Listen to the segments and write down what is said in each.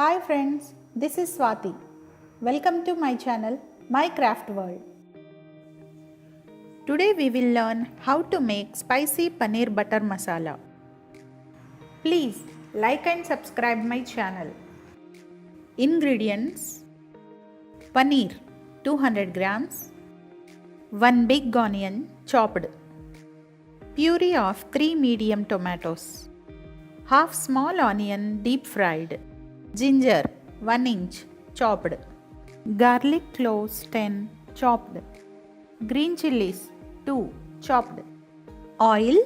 Hi friends, this is Swati. Welcome to my channel, My Craft World. Today we will learn how to make spicy paneer butter masala. Please like and subscribe my channel. Ingredients: paneer 200 grams, 1 big onion chopped, puree of 3 medium tomatoes, half small onion deep fried, ginger 1 inch chopped, garlic cloves 10 chopped, green chillies 2 chopped, oil,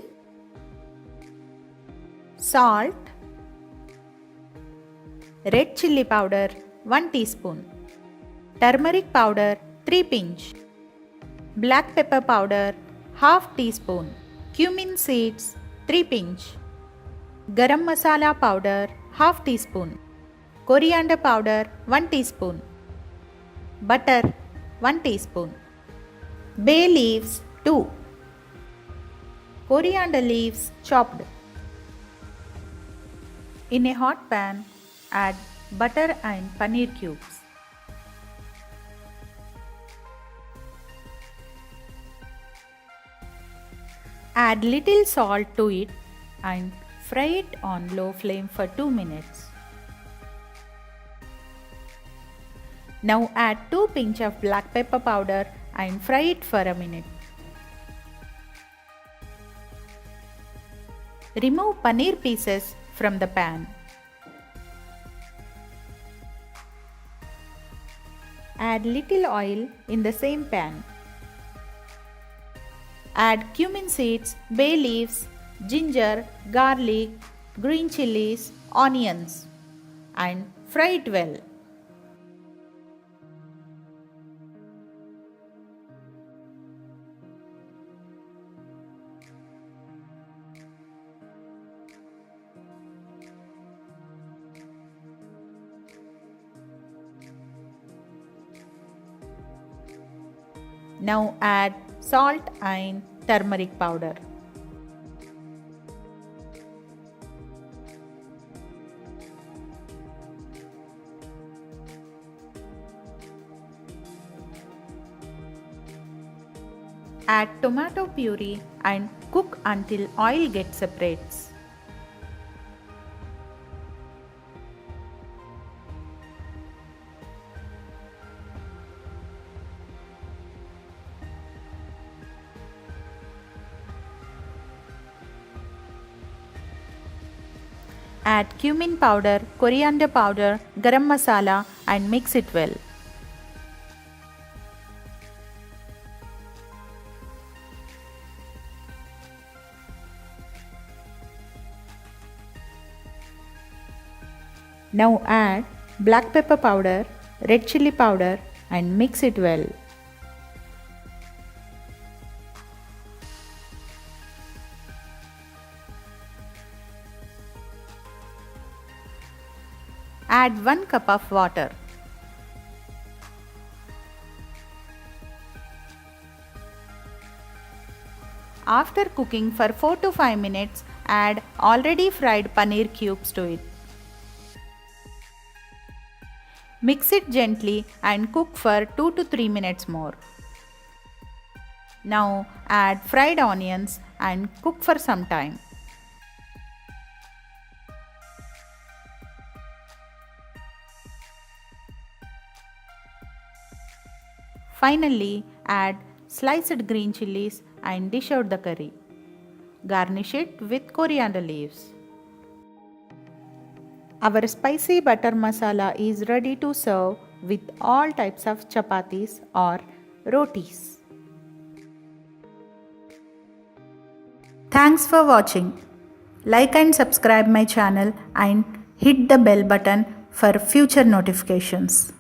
salt, red chilli powder 1 teaspoon, turmeric powder 3 pinch, black pepper powder half teaspoon, cumin seeds 3 pinch, garam masala powder half teaspoon, coriander powder 1 teaspoon, butter 1 teaspoon, bay leaves 2, coriander leaves chopped. In a hot pan, add butter and paneer cubes. Add little salt to it and fry it on low flame for 2 minutes. Now add 2 pinch of black pepper powder and fry it for a minute. Remove paneer pieces from the pan. Add little oil in the same pan. Add cumin seeds, bay leaves, ginger, garlic, green chillies, onions and fry it well. Now add salt and turmeric powder. Add tomato puree and cook until oil gets separates. Add cumin powder, coriander powder, garam masala and mix it well. Now add black pepper powder, red chilli powder and mix it well. Add 1 cup of water. After cooking for 4 to 5 minutes, add already fried paneer cubes to it. Mix it gently and cook for 2 to 3 minutes more. Now add fried onions and cook for some time. Finally, add sliced green chillies and dish out the curry. Garnish it with coriander leaves. Our spicy butter masala is ready to serve with all types of chapatis or rotis. Thanks for watching. Like and subscribe my channel and hit the bell button for future notifications.